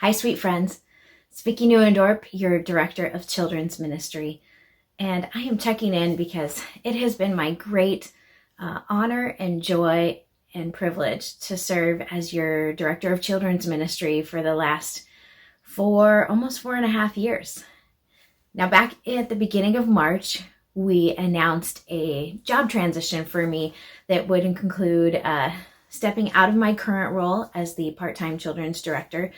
Hi, sweet friends. It's Vicki Newendorp, your Director of Children's Ministry, and I am checking in because it has been my great honor and joy and privilege to serve as your Director of Children's Ministry for the last almost 4.5 years. Now, back at the beginning of March, we announced a job transition for me that would include stepping out of my current role as the part-time children's director,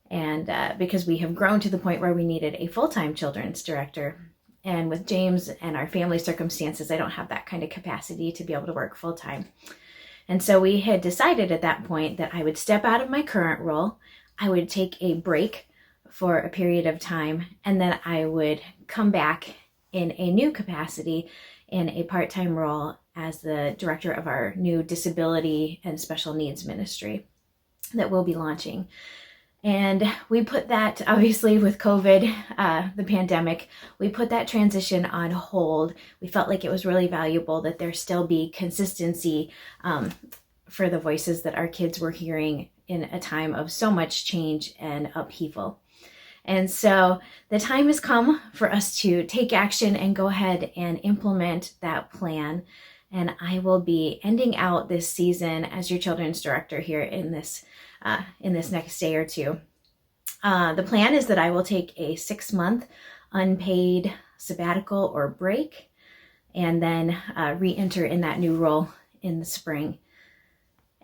and because we have grown to the point where we needed a full-time children's director. And with James and our family circumstances, I don't have that kind of capacity to be able to work full-time. And so we had decided at that point that I would step out of my current role, I would take a break for a period of time, and then I would come back in a new capacity in a part-time role as the director of our new disability and special needs ministry that we'll be launching. And we put that, obviously with COVID, the pandemic, we put that transition on hold. We felt like it was really valuable that there still be consistency for the voices that our kids were hearing in a time of so much change and upheaval. And so the time has come for us to take action and go ahead and implement that plan. And I will be ending out this season as your children's director here in this next day or two. The plan is that I will take a 6-month unpaid sabbatical or break, and then re-enter in that new role in the spring.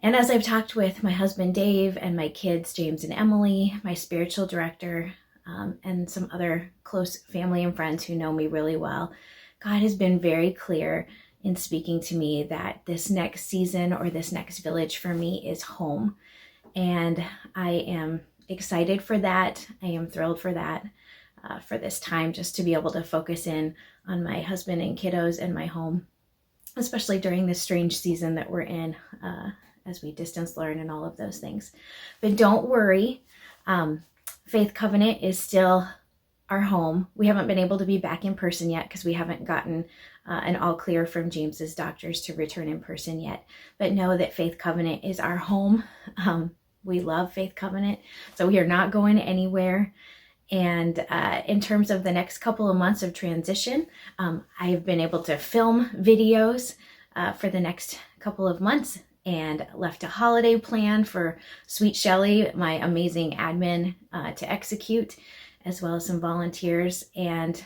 And as I've talked with my husband Dave and my kids James and Emily, my spiritual director, and some other close family and friends who know me really well, God has been very clear in speaking to me that this next season or this next village for me is home. And I am excited for that. I am thrilled for that, for this time just to be able to focus in on my husband and kiddos and my home, especially during this strange season that we're in as we distance learn and all of those things. But don't worry. Faith Covenant is still our home. We haven't been able to be back in person yet because we haven't gotten an all clear from James's doctors to return in person yet. But know that Faith Covenant is our home. We love Faith Covenant, so we are not going anywhere. And in terms of the next couple of months of transition, I have been able to film videos for the next couple of months, and left a holiday plan for Sweet Shelley, my amazing admin, to execute, as well as some volunteers. And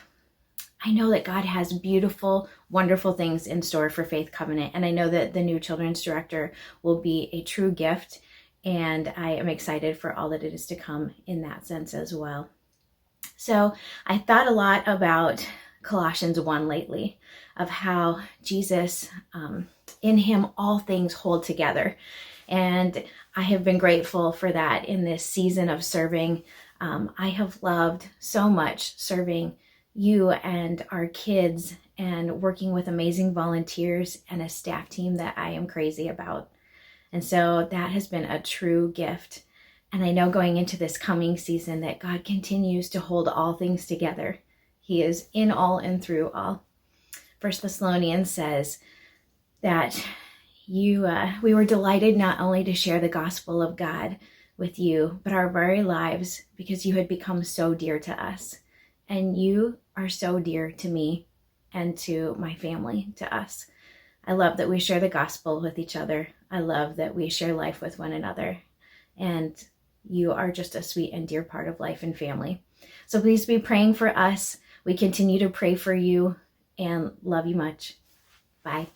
I know that God has beautiful, wonderful things in store for Faith Covenant. And I know that the new children's director will be a true gift. And I am excited for all that it is to come in that sense as well. So I thought a lot about Colossians 1 lately, of how Jesus, in him, all things hold together. And I have been grateful for that in this season of serving. I have loved so much serving you and our kids and working with amazing volunteers and a staff team that I am crazy about. And so that has been a true gift. And I know going into this coming season that God continues to hold all things together. He is in all and through all. 1 Thessalonians says that we were delighted not only to share the gospel of God with you, but our very lives, because you had become so dear to us. And you are so dear to me and to my family, to us. I love that we share the gospel with each other. I love that we share life with one another. And you are just a sweet and dear part of life and family. So please be praying for us. We continue to pray for you and love you much. Bye.